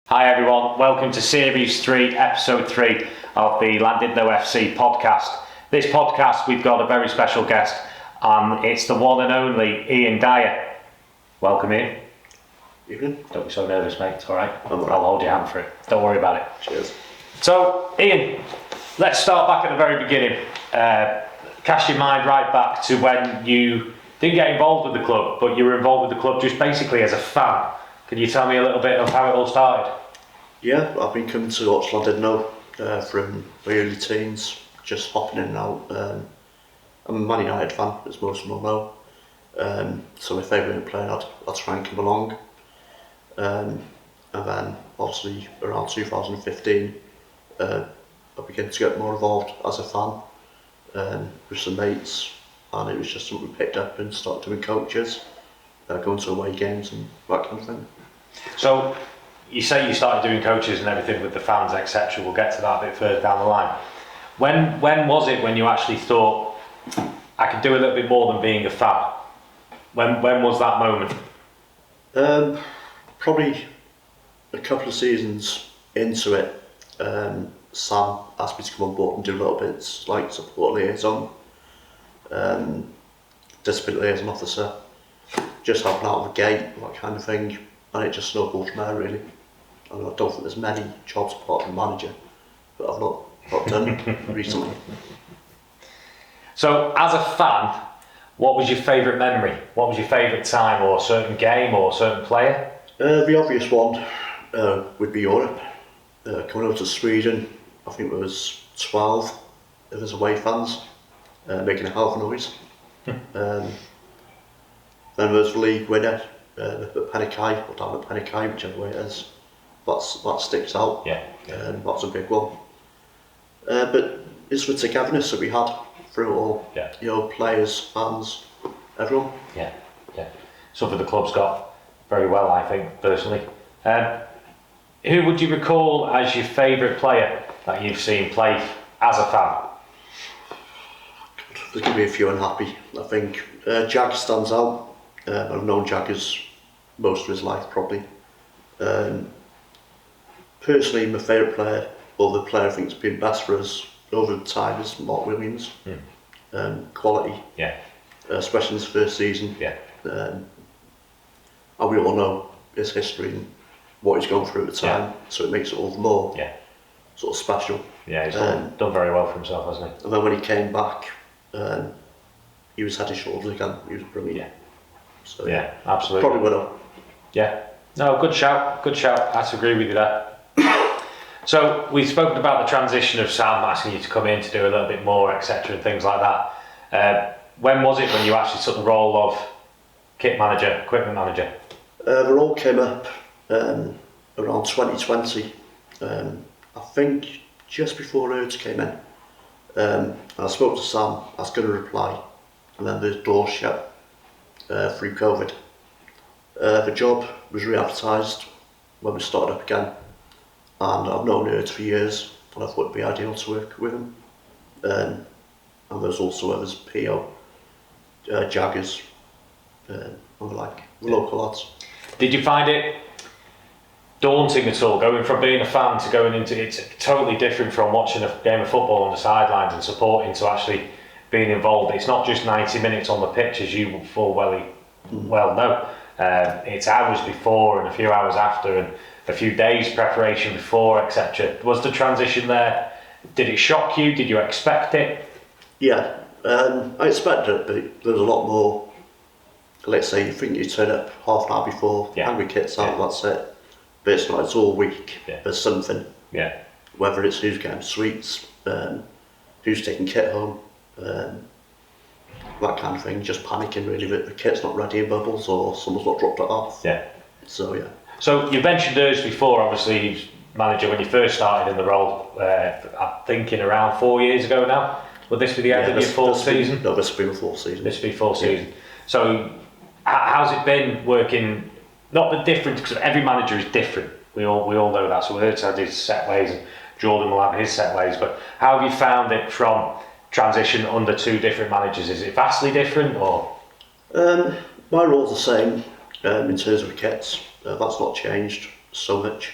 Hi everyone, welcome to Series 3, Episode 3 of the Llandudno FC podcast. This podcast we've got a very special guest and it's the one and only Iain Dyer. Welcome Iain. Evening. Don't be so nervous mate, it's alright. I'll hold your hand for it, don't worry about it. Cheers. So Iain, let's start back at the very beginning. Cast your mind right back to when you didn't get involved with the club, but you were involved with the club just basically as a fan. Can you tell me a little bit of how it all started? Yeah, I've been coming to watch Llandudno from my early teens, just hopping in and out. I'm a Man United fan, as most of them will know. So if they weren't playing, I'd try and come along. And then, obviously, around 2015, I began to get more involved as a fan with some mates, and it was just something we picked up and started doing coaches, going to away games and that kind of thing. So you say you started doing coaches and everything with the fans, etc. We'll get to that a bit further down the line. When was it when you actually thought I could do a little bit more than being a fan? When was that moment? Probably a couple of seasons into it. Sam asked me to come on board and do little bits like support liaison, discipline liaison officer, just helping out with the gate, that kind of thing. And it just snowballed from there really. I don't think there's many jobs apart from manager, but I've not done recently. So as a fan, what was your favourite memory? What was your favourite time, or a certain game, or a certain player? The obvious one would be Europe. Coming over to Sweden, I think there was 12 of us away fans making a hell of a noise. Then there was the league winner, at Penikai, or down at Penikai, whichever way it is. That sticks out. Yeah. That's a big one. But it's the togetherness that we had through it all. Yeah. You know, players, fans, everyone. Yeah. Something the club's got very well, I think, personally. Who would you recall as your favourite player that you've seen play as a fan? There's going to be a few unhappy. I think Jag stands out. I've known Jag most of his life, probably. Personally, my favourite player, or the player I think has been best for us over time, is Mark Williams. Quality, especially in his first season. And we all know his history and what he's gone through at the time, so it makes it all the more sort of special. Yeah, he's done very well for himself, hasn't he? And then when he came back, he was head and shoulders again. He was brilliant. So yeah, absolutely. Probably winner. Yeah. No, good shout. I have to agree with you there. So we've spoken about the transition of Sam asking you to come in to do a little bit more, etc., and things like that. When was it when you actually took the role of kit manager, equipment manager? The role came up around 2020. I think just before Erds came in. And I spoke to Sam, I was going to reply, and then the door shut through COVID. The job was re-advertised when we started up again, and I've known Erds for years, and I thought it'd be ideal to work with him. And there's also others, PO, Jaggers, and the like, local lads. Did you find it daunting at all, going from being a fan to going into it's totally different from watching a game of football on the sidelines and supporting to actually being involved? It's not just 90 minutes on the pitch, as you full well know. It's hours before and a few hours after and a few days preparation before, etc. Was the transition there? Did it shock you? Did you expect it? Yeah, I expected it, but there was a lot more. Let's say you think you turn up half an hour before, hungry kit's out, that's it. But it's not, it's all week. There's something. Yeah. Whether it's who's getting sweets, who's taking kit home, that kind of thing, just panicking really that the kit's not ready in bubbles or someone's not dropped it off. Yeah. So yeah. So you mentioned Erds before, obviously he was manager when you first started in the role, I'm thinking around 4 years ago now. Will this be the end of your fourth season? No, this will be my fourth season. This will be fourth season. So how's it been working, not the difference, because every manager is different, we all know that, so Erds had his set ways and Jordan will have his set ways, but how have you found it from transition under two different managers? Is it vastly different or? My role's the same in terms of the kits. That's not changed so much.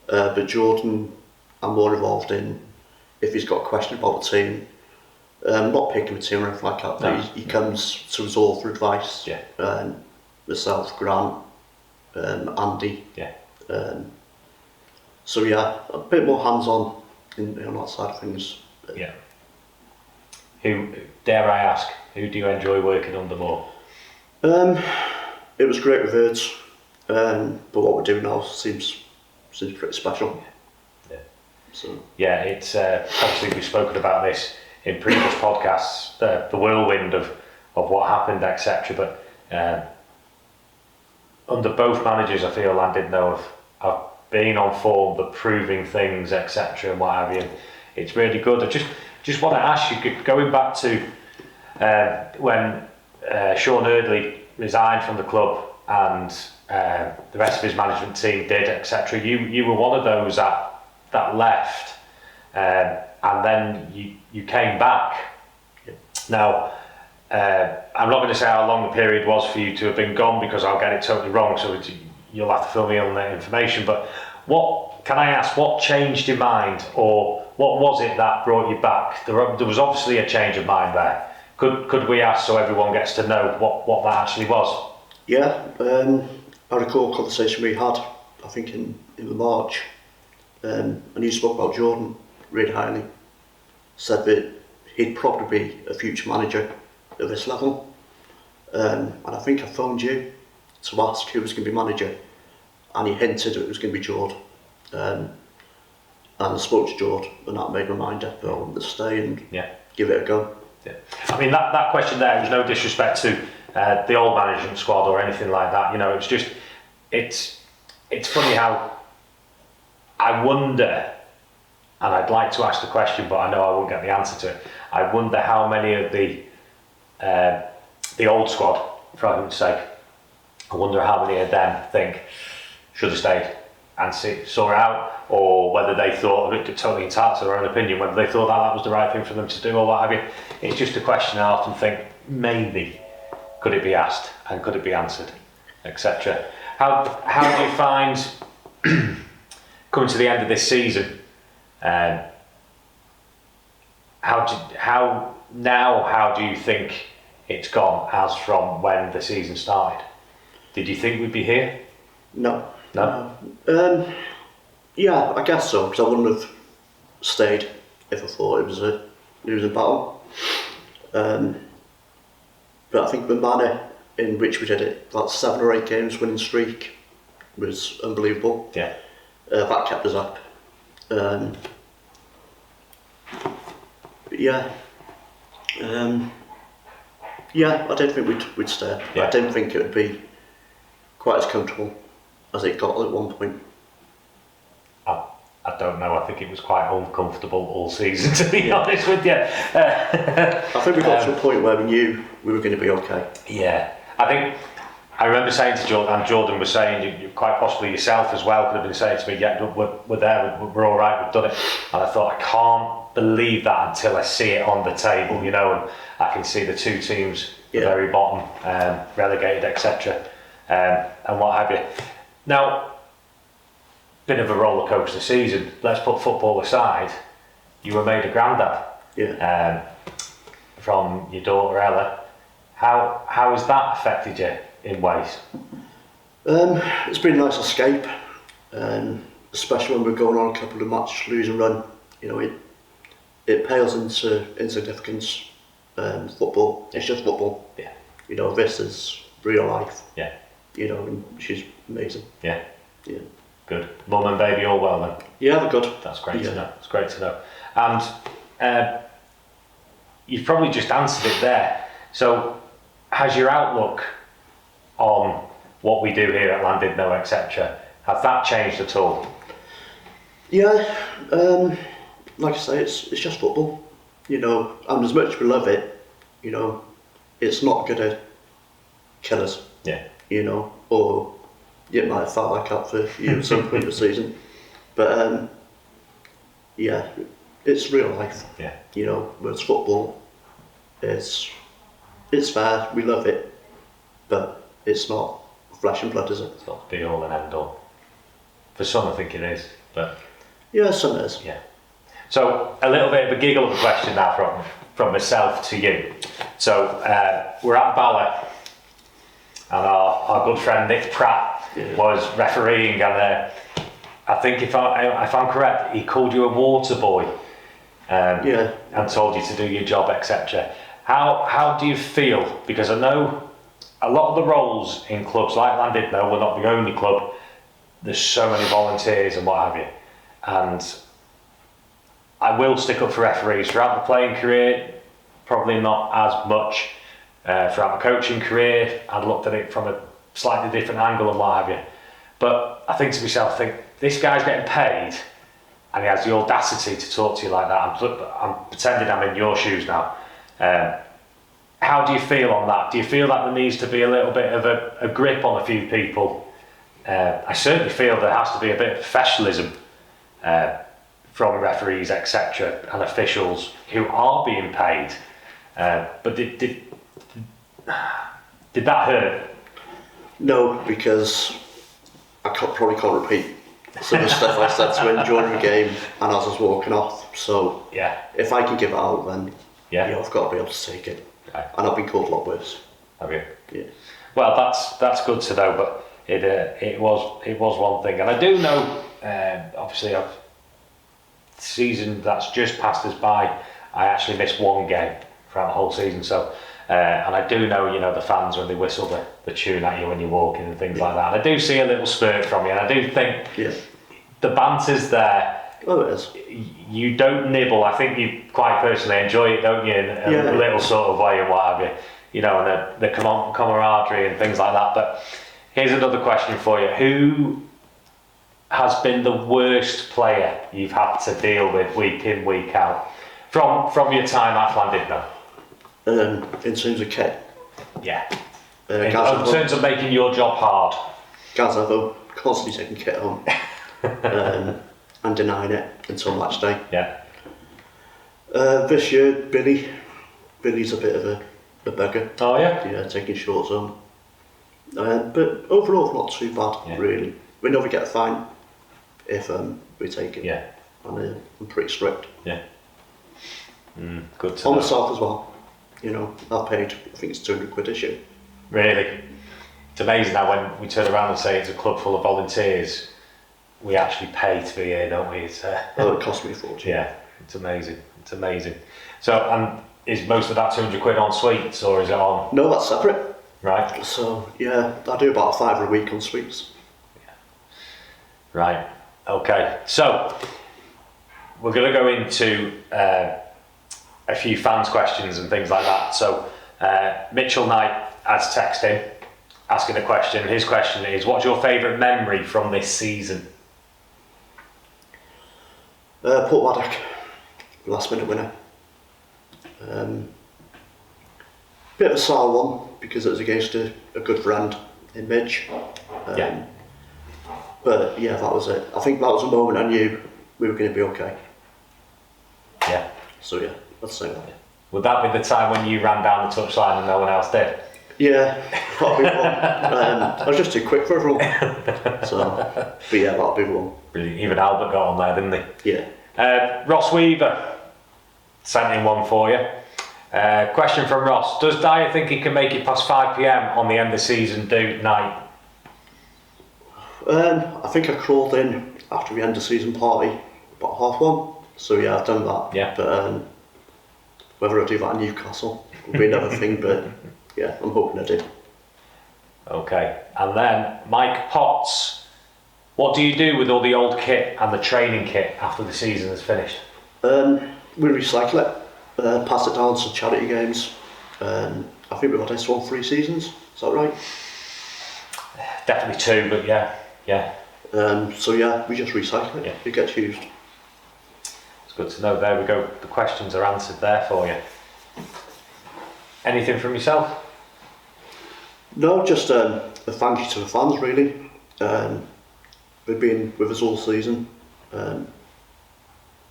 But Jordan, I'm more involved in if he's got a question about the team. Not picking the team or anything like that, but he comes to us all for advice. Yeah. Myself, Grant, Andy. Yeah. So yeah, a bit more hands-on on that side of things. Yeah. Who, dare I ask, who do you enjoy working under more? It was great with Herds, but what we're doing now seems pretty special. Yeah. So yeah, it's obviously we've spoken about this in previous podcasts, the whirlwind of what happened, etc. But under both managers, I feel Llandudno have been on form, but proving things, etc. and what have you. It's really good. I just want to ask you, going back to when Sean Eardley resigned from the club and the rest of his management team did, etc. You were one of those that left, and then you came back. Now, I'm not going to say how long the period was for you to have been gone, because I'll get it totally wrong, so you'll have to fill me on that information. But what can I ask? What changed your mind, or what was it that brought you back? There was obviously a change of mind there. Could we ask, so everyone gets to know what that actually was? Yeah, I recall a conversation we had, I think in the March, and you spoke about Jordan really highly. Said that he'd probably be a future manager at this level, and I think I phoned you to ask who was going to be manager, and he hinted it was going to be Jord, and I spoke to Jord, and that made my mind up that I wanted to stay and give it a go. Yeah. I mean, that question there was no disrespect to the old management squad or anything like that. You know, it's just it's funny how I wonder, and I'd like to ask the question, but I know I won't get the answer to it. I wonder how many of the old squad, for argument's sake, I wonder how many of them think should have stayed and saw it out, or whether they thought, totally entitled to their own opinion, whether they thought that was the right thing for them to do or what have you. It's just a question I often think, maybe, could it be asked and could it be answered, etc. How do you find coming to the end of this season? How do you think it's gone as from when the season started? Did you think we'd be here? No. No? Yeah, I guess so, because I wouldn't have stayed if I thought it was a losing battle. But I think the manner in which we did it, that 7 or 8 games winning streak, was unbelievable. Yeah. That kept us up. But yeah. I didn't think we'd stay. Yeah. I didn't think it would be quite as comfortable as it got at one point. I don't know. I think it was quite uncomfortable all season, to be honest with you. I think we got to a point where we knew we were going to be okay. Yeah, I remember saying to Jordan, and Jordan was saying, you quite possibly yourself as well could have been saying to me, yeah, we're there, we're all right, we've done it. And I thought, I can't believe that until I see it on the table, you know, and I can see the 2 teams at the very bottom, relegated, etc. And what have you. Now, bit of a roller coaster season. Let's put football aside. You were made a granddad. Yeah. From your daughter Ella. How has that affected you in ways? It's been a nice escape, especially when we're going on a couple of match losing run. You know, it pales into insignificance. Football, it's just football. Yeah. You know, this is real life. Yeah. You know, and she's amazing. Yeah. Yeah. Good. Mum and baby all well then? Yeah, they're good. That's great to know. It's great to know. And you've probably just answered it there. So, has your outlook on what we do here at Llandudno, etc., has that changed at all? Yeah, like I say, it's just football. You know, and as much as we love it, you know, it's not going to kill us. Yeah. You know, or it might have felt like that for you at some point of the season. But yeah, it's real life. Yeah. You know, whereas football, it's fair, we love it, but it's not flesh and blood, is it? It's not the be all and end all. For some, I think it is. But Yeah, some is. yeah. So a little bit of a giggle of a question now from myself to you. So we're at Bala, and our good friend Nick Pratt was refereeing, and I think if I'm correct, he called you a water boy, and told you to do your job, etc. How do you feel? Because I know a lot of the roles in clubs like Llandudno, we're not the only club. There's so many volunteers and what have you, and I will stick up for referees throughout the playing career. Probably not as much throughout my coaching career. I'd looked at it from a slightly different angle and what have you. But I think to myself, this guy's getting paid, and he has the audacity to talk to you like that. I'm pretending I'm in your shoes now. How do you feel on that? Do you feel that there needs to be a little bit of a grip on a few people? I certainly feel there has to be a bit of professionalism from referees, etc., and officials who are being paid. But did that hurt? No, because probably can't repeat some of the stuff I said to him during the game and as I was walking off. So if I can give it out, then I've got to be able to take it. Okay. And I've been called a lot worse. Have you? Yeah. Well, that's good to know. But it was one thing, and I do know. Obviously, season that's just passed us by, I actually missed one game throughout the whole season. So, and I do know, the fans when they whistle the tune at you when you're walking and things like that. And I do see a little spurt from you, and I do think the banter's there. Oh, it is. You don't nibble. I think you quite personally enjoy it, don't you? In a little sort of way and what have you. And the camaraderie and things like that. But here's another question for you: who has been the worst player you've had to deal with week in, week out from your time at Llandudno? In terms of kit? Yeah. In terms of making your job hard? Gazavo, constantly taking kit home and denying it until match day. Yeah. This year, Billy's a bit of a beggar. Oh yeah? Yeah, taking shorts home. But overall, not too bad, really. We never get a fine if we take it. Yeah. And I'm pretty strict. Yeah. Good to know. On myself as well. I've paid, I think it's 200 quid this year. Really? It's amazing how when we turn around and say it's a club full of volunteers, we actually pay to be here, don't we? It cost me a fortune. Yeah, it's amazing. So, and is most of that 200 quid on sweets, or is it on? No, that's separate. Right. So, I do about £5 a week on sweets. Yeah. Right. Okay. So, we're going to go into a few fans' questions and things like that. So, Mitchell Knight has texted in, asking a question. His question is, what's your favourite memory from this season? Port Waddock, last minute winner. Bit of a sour one because it was against a good friend in Midge. But that was it. I think that was a moment I knew we were going to be okay. Yeah. So let's say that. Would that be the time when you ran down the touchline and no one else did? Yeah, that'll be one. I was just too quick for everyone. But that'll be one. Brilliant. Even Albert got on there, didn't he? Yeah. Ross Weaver sent in one for you. Question from Ross: does Dyer think he can make it past 5 p.m. on the end of season night? I think I crawled in after the end of season party about 1:30. So I've done that. Yeah. But whether I do that in Newcastle will be another thing. But I'm hoping I do. Okay. And then Mike Potts: what do you do with all the old kit and the training kit after the season is finished? We recycle it, pass it down to charity games. I think we've had this one 3 seasons. Is that right? Definitely 2, but yeah. We just recycle it. It gets used. It's good to know. There we go. The questions are answered there for you. Anything from yourself? No, just a thank you to the fans, really. They've been with us all season.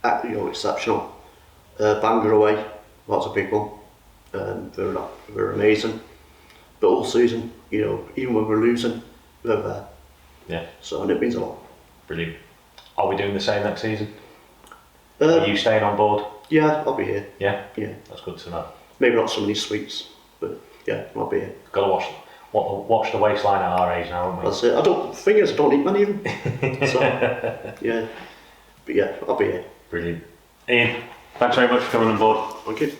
Exceptional. Bangor away, that's a big one. They're amazing. But all season, even when we're losing, they're there. Yeah. So, and it means a lot. Brilliant. Are we doing the same next season? Are you staying on board? Yeah, I'll be here. Yeah? Yeah. That's good to know. Maybe not so many sweets, but yeah, I'll be here. Got to watch the waistline at our age now, haven't we? That's it. I don't eat many of them. So, yeah. But yeah, I'll be here. Brilliant. Ian, thanks very much for coming on board. Thank you.